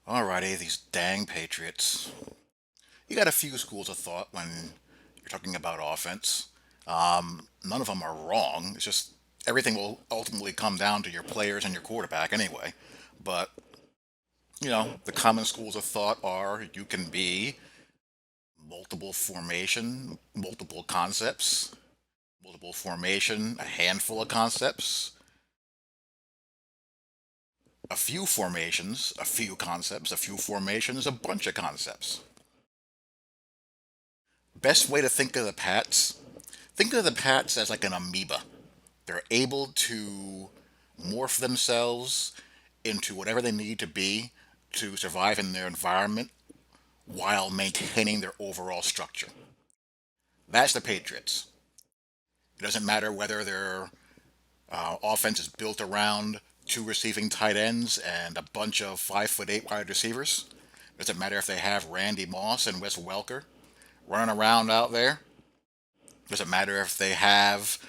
Alrighty, these dang Patriots. You got a few schools of thought when you're talking about offense. None of them are wrong. It's just everything will ultimately come down to your players and your quarterback anyway. But, the common schools of thought are you can be multiple formation, multiple concepts, multiple formation, a handful of concepts, a few formations, a few concepts, a few formations, a bunch of concepts. Best way to think of the Pats, think of the Pats as like an amoeba. They're able to morph themselves into whatever they need to be to survive in their environment while maintaining their overall structure. That's the Patriots. It doesn't matter whether their offense is built around two receiving tight ends and a bunch of 5'8" wide receivers. It doesn't matter if they have Randy Moss and Wes Welker running around out there. It doesn't matter if they have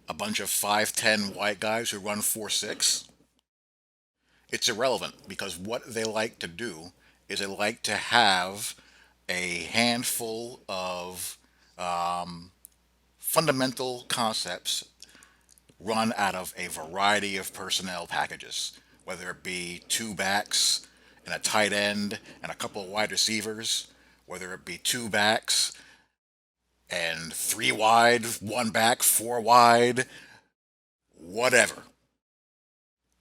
a bunch of 5'10" white guys who run 4'6". It's irrelevant because what they like to do is they like to have a handful of fundamental concepts run out of a variety of personnel packages, whether it be two backs and a tight end and a couple of wide receivers, whether it be two backs and three wide, one back, four wide, whatever.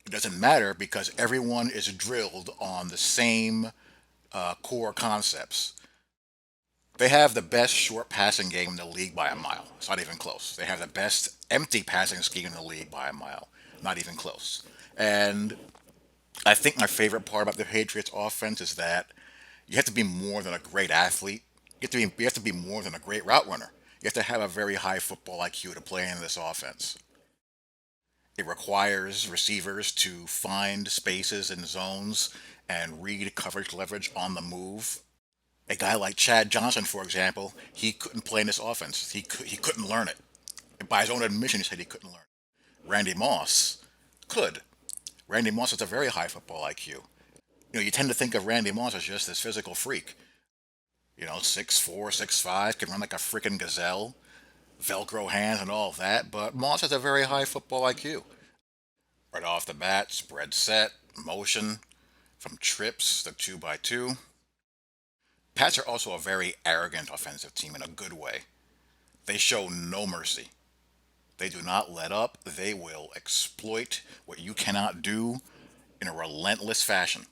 It doesn't matter because everyone is drilled on the same core concepts. They have the best short passing game in the league by a mile. It's not even close. They have the best empty passing scheme in the league by a mile. Not even close. And I think my favorite part about the Patriots offense is that you have to be more than a great athlete. You have to be more than a great route runner. You have to have a very high football IQ to play in this offense. It requires receivers to find spaces and zones and read coverage leverage on the move. A guy like Chad Johnson, for example, he couldn't play in this offense. He couldn't learn it. By his own admission, he said he couldn't learn it. Randy Moss could. Randy Moss has a very high football IQ. You tend to think of Randy Moss as just this physical freak. 6'4", 6'5", can run like a freaking gazelle, Velcro hands and all of that, but Moss has a very high football IQ. Right off the bat, spread set, motion, from trips to 2x2. Pats are also a very arrogant offensive team in a good way. They show no mercy. They do not let up. They will exploit what you cannot do in a relentless fashion.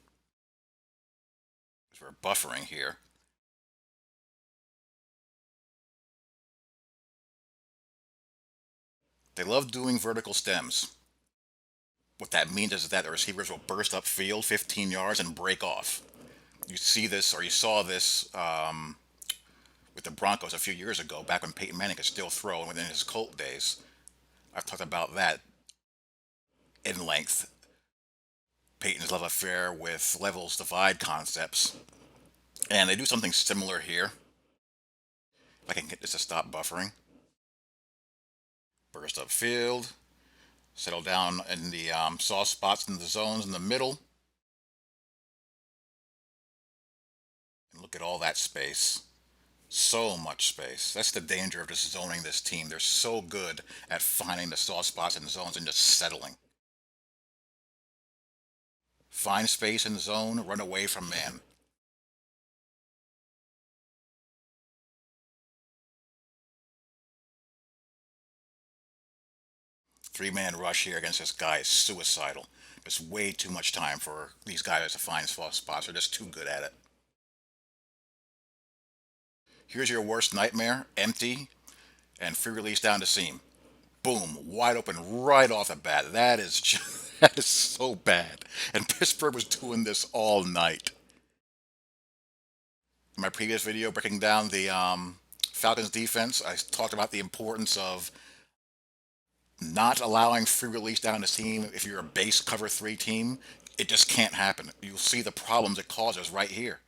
We're buffering here. They love doing vertical stems. What that means is that the receivers will burst upfield 15 yards and break off. You see this, or you saw this with the Broncos a few years ago, back when Peyton Manning could still throw within his Colt days. I've talked about that in length. Peyton's love affair with levels divide concepts. And they do something similar here. If I can get this to stop buffering. Burst upfield. Settle down in the soft spots in the zones in the middle. And look at all that space. So much space. That's the danger of just zoning this team. They're so good at finding the soft spots and zones and just settling. Find space in zone, run away from man. Three-man rush here against this guy is suicidal. Just way too much time for these guys to find soft spots. They're just too good at it. Here's your worst nightmare, empty, and free release down the seam. Boom, wide open right off the bat. That is just, that is so bad. And Pittsburgh was doing this all night. In my previous video breaking down the Falcons defense, I talked about the importance of not allowing free release down the seam if you're a base cover three team. It just can't happen. You'll see the problems it causes right here.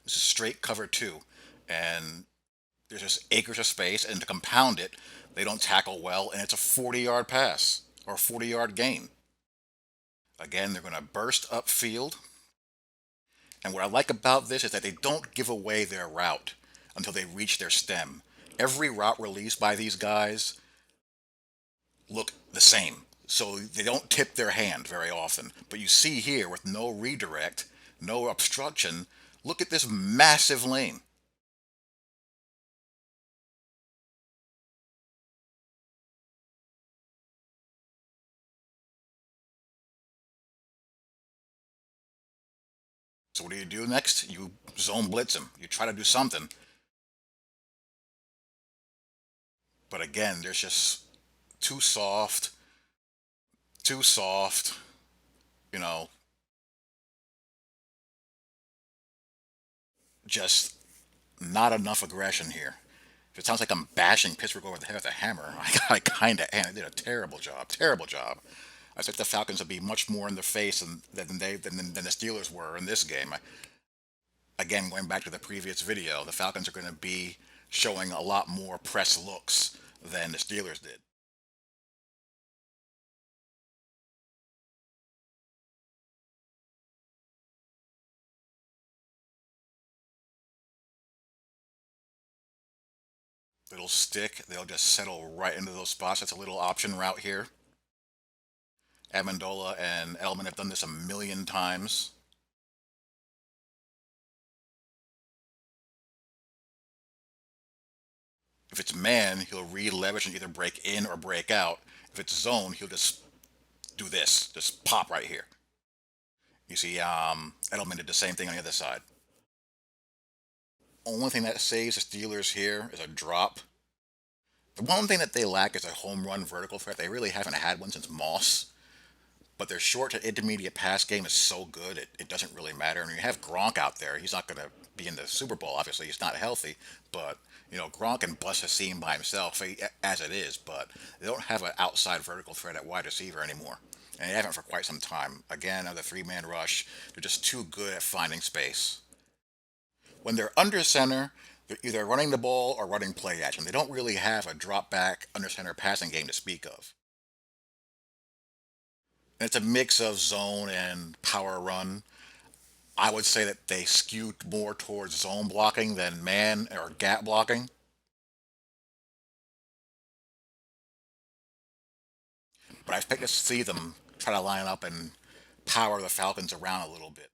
This is straight cover two. And there's just acres of space, and to compound it, they don't tackle well, and it's a 40-yard pass or 40-yard gain. Again, they're going to burst upfield. And what I like about this is that they don't give away their route until they reach their stem. Every route released by these guys look the same. So they don't tip their hand very often. But you see here with no redirect, no obstruction, look at this massive lane. So what do? Next? You zone blitz him. You try to do something. But again, there's just too soft, too soft, you know, just not enough aggression here. If it sounds like I'm bashing Pittsburgh over the head with a hammer, I kind of am. They did a terrible job. Terrible job. I expect the Falcons to be much more in the face than the Steelers were in this game. Again, going back to the previous video, the Falcons are going to be showing a lot more press looks than the Steelers did. Little stick, they'll just settle right into those spots. That's a little option route here. Amendola and Edelman have done this a million times. If it's man, he'll re-leverage and either break in or break out. If it's zone, he'll just do this, just pop right here. You see, Edelman did the same thing on the other side. Only thing that saves the Steelers here is a drop. The one thing that they lack is a home run vertical threat. They really haven't had one since Moss. But their short to intermediate pass game is so good, it doesn't really matter. And when you have Gronk out there, he's not going to be in the Super Bowl. Obviously, he's not healthy, but Gronk can bust a seam by himself as it is. But they don't have an outside vertical threat at wide receiver anymore, and they haven't for quite some time. Again, another three-man rush. They're just too good at finding space. When they're under center, they're either running the ball or running play action. They don't really have a drop back under center passing game to speak of. And it's a mix of zone and power run. I would say that they skew more towards zone blocking than man or gap blocking. But I expect to see them try to line up and power the Falcons around a little bit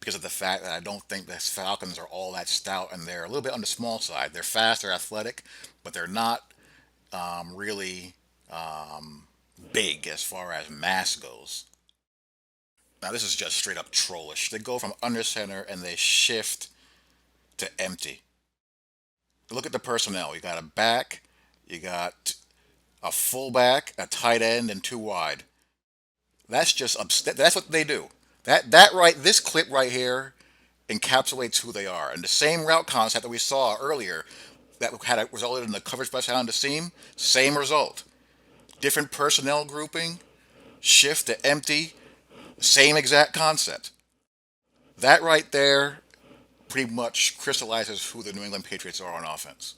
because of the fact that I don't think the Falcons are all that stout and they're a little bit on the small side. They're fast, they're athletic, but they're not really big as far as mass goes. Now this is just straight up trollish. They go from under center and they shift to empty. Look at the personnel. You got a back, you got a fullback, a tight end, and two wide. That's just that's what they do. This clip right here encapsulates who they are. And the same route concept that we saw earlier that resulted in the coverage bust down the seam, same result. Different personnel grouping, shift to empty, same exact concept. That right there pretty much crystallizes who the New England Patriots are on offense.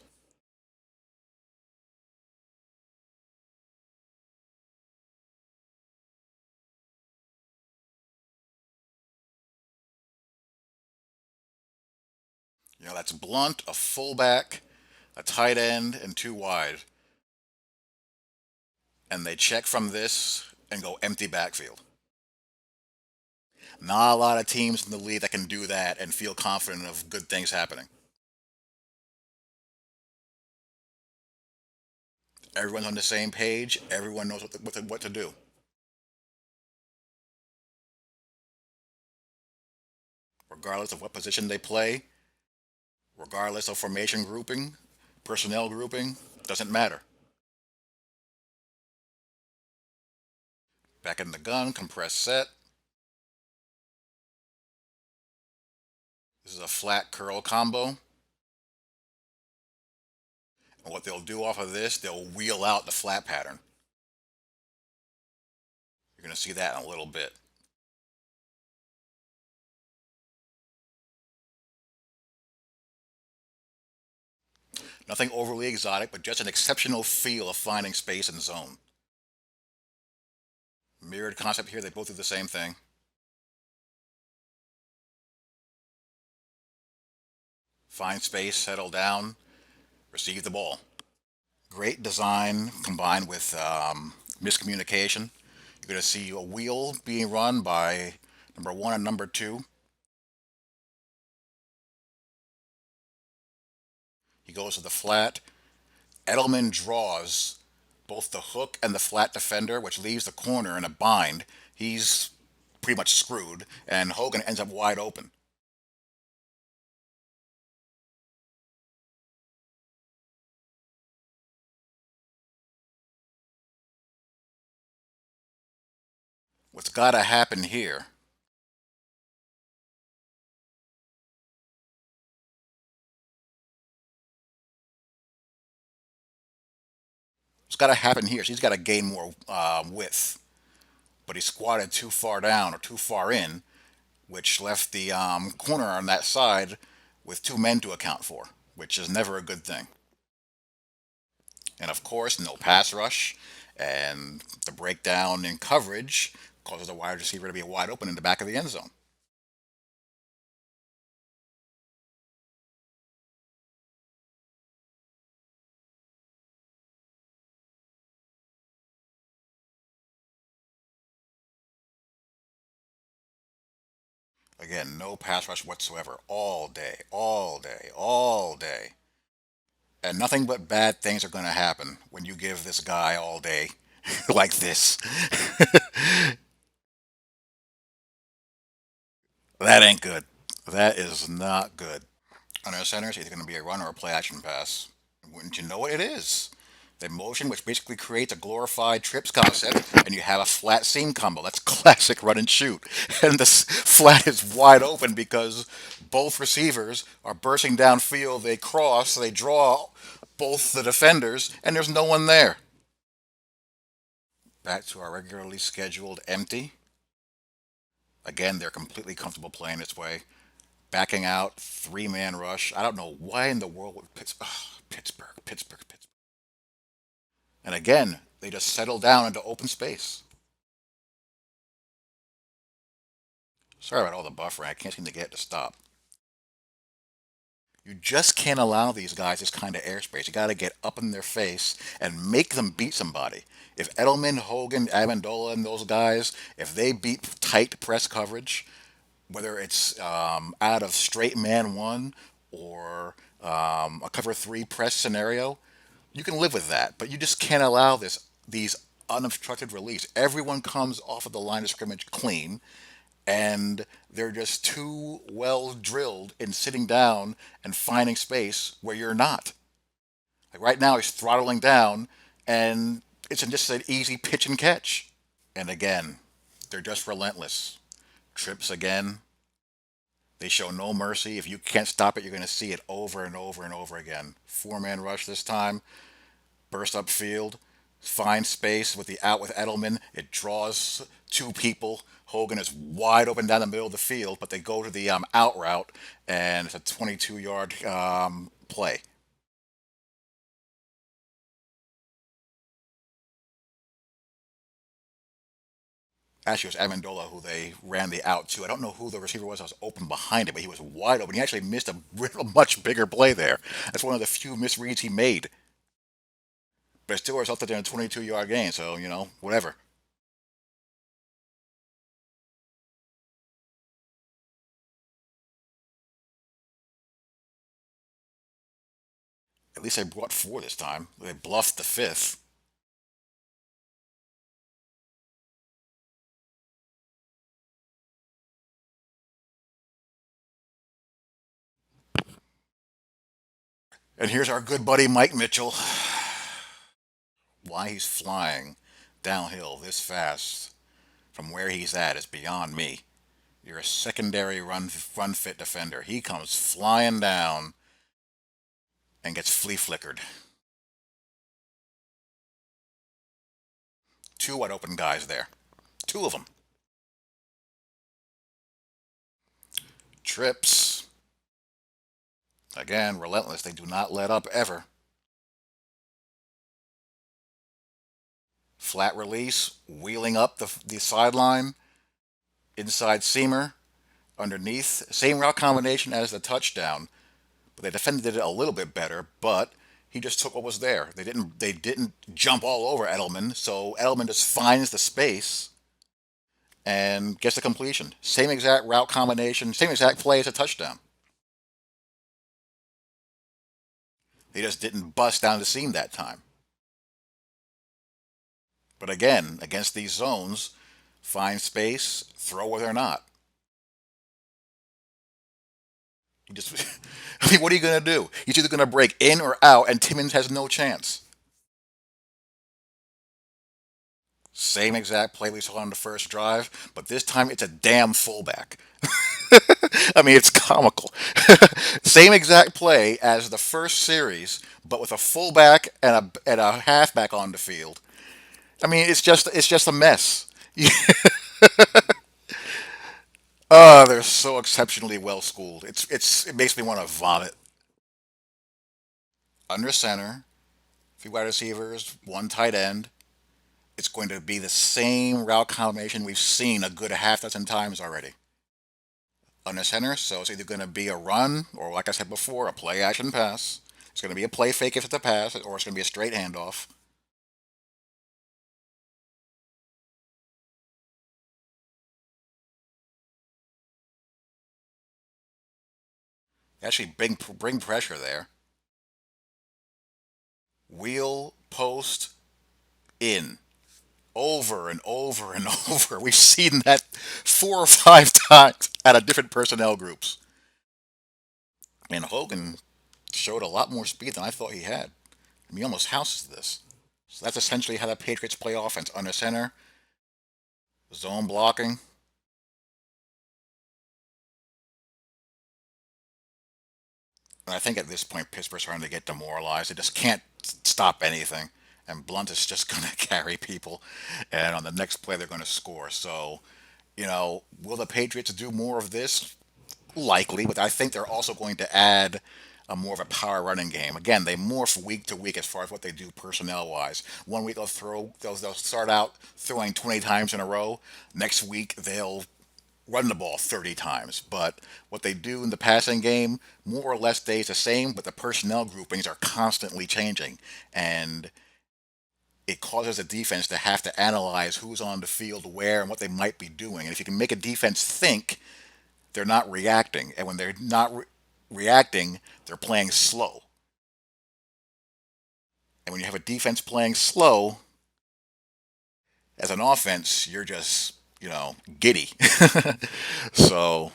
That's Blunt, a fullback, a tight end, and two wide. And they check from this and go empty backfield. Not a lot of teams in the league that can do that and feel confident of good things happening. Everyone's on the same page. Everyone knows what to do. Regardless of what position they play, regardless of formation grouping, personnel grouping, doesn't matter. Back in the gun, compress set. This is a flat curl combo. And what they'll do off of this, they'll wheel out the flat pattern. You're going to see that in a little bit. Nothing overly exotic, but just an exceptional feel of finding space in zone. Mirrored concept here. They both do the same thing. Find space, settle down, receive the ball. Great design combined with miscommunication. You're going to see a wheel being run by number one and number two. He goes to the flat. Edelman draws both the hook and the flat defender, which leaves the corner in a bind. He's pretty much screwed, and Hogan ends up wide open. What's got to happen here? What's got to happen here? She's got to gain more width, but he squatted too far down or too far in, which left the corner on that side with two men to account for, which is never a good thing. And of course, no pass rush, and the breakdown in coverage causes the wide receiver to be wide open in the back of the end zone. Again, no pass rush whatsoever, all day, all day, all day. And nothing but bad things are going to happen when you give this guy all day like this. That ain't good. That is not good. Under center, it's either going to be a run or a play action pass. Wouldn't you know it, it is? The motion, which basically creates a glorified trips concept, and you have a flat seam combo. That's classic run and shoot. And this flat is wide open because both receivers are bursting downfield. They cross, they draw both the defenders, and there's no one there. Back to our regularly scheduled empty. Again, they're completely comfortable playing this way. Backing out, three-man rush. I don't know why in the world would Pittsburgh. And again, they just settle down into open space. Sorry about all the buffering. I can't seem to get it to stop. You just can't allow these guys this kind of airspace. You got to get up in their face and make them beat somebody. If Edelman, Hogan, Amendola, and those guys, if they beat tight press coverage, whether it's out of straight man one or a cover three press scenario, you can live with that. But you just can't allow these unobstructed release. Everyone comes off of the line of scrimmage clean, and they're just too well drilled in sitting down and finding space where you're not. Like right now, he's throttling down, and it's just an easy pitch and catch. And again, they're just relentless. Trips again. They show no mercy. If you can't stop it, you're going to see it over and over and over again. Four-man rush this time. Burst upfield. Find space with the out with Edelman. It draws two people. Hogan is wide open down the middle of the field, but they go to the out route, and it's a 22-yard play. Actually, it was Amendola who they ran the out to. I don't know who the receiver was. I was open behind him, but he was wide open. He actually missed a real much bigger play there. That's one of the few misreads he made. But it still resulted in a 22-yard gain, so, whatever. At least they brought four this time. They bluffed the fifth. And here's our good buddy Mike Mitchell. Why he's flying downhill this fast from where he's at is beyond me. You're a secondary run fit defender. He comes flying down and gets flea flickered. Two wide open guys there. Two of them. Trips. Again, relentless. They do not let up ever. flat release, wheeling up the sideline, inside seamer, underneath. Same route combination as the touchdown, but they defended it a little bit better. But he just took what was there. They didn't jump all over Edelman, so Edelman just finds the space and gets the completion. Same exact route combination, same exact play as a touchdown. They just didn't bust down the seam that time. But again, against these zones, find space, throw where they're not. You just, I mean, what are you going to do? He's either going to break in or out, and Timmons has no chance. Same exact play we saw on the first drive, but this time it's a damn fullback. I mean, it's comical. Same exact play as the first series, but with a fullback and a halfback on the field. I mean, it's just a mess. They're so exceptionally well schooled. It makes me want to vomit. Under center, three wide receivers, one tight end. It's going to be the same route combination we've seen a good half dozen times already. Under center, so it's either going to be a run or, like I said before, a play action pass. It's going to be a play fake if it's a pass, or it's going to be a straight handoff. Actually, bring pressure there. Wheel post in over and over and over. We've seen that 4 or 5 times out of different personnel groups. And Hogan showed a lot more speed than I thought he had. I mean, he almost houses this. So that's essentially how the Patriots play offense: under center, zone blocking. And I think at this point, Pittsburgh's starting to get demoralized. They just can't stop anything. And Blunt is just going to carry people. And on the next play, they're going to score. So, will the Patriots do more of this? Likely, but I think they're also going to add a more of a power running game. Again, they morph week to week as far as what they do personnel wise. One week they'll start out throwing 20 times in a row. Next week they'll run the ball 30 times. But what they do in the passing game more or less stays the same, but the personnel groupings are constantly changing. And it causes a defense to have to analyze who's on the field where and what they might be doing. And if you can make a defense think, they're not reacting. And when they're not reacting, they're playing slow. And when you have a defense playing slow, as an offense, you're just, giddy. So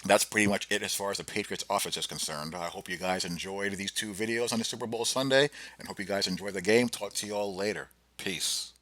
that's pretty much it as far as the Patriots offense is concerned. I hope you guys enjoyed these 2 videos on the Super Bowl Sunday and hope you guys enjoy the game. Talk to you all later. Peace.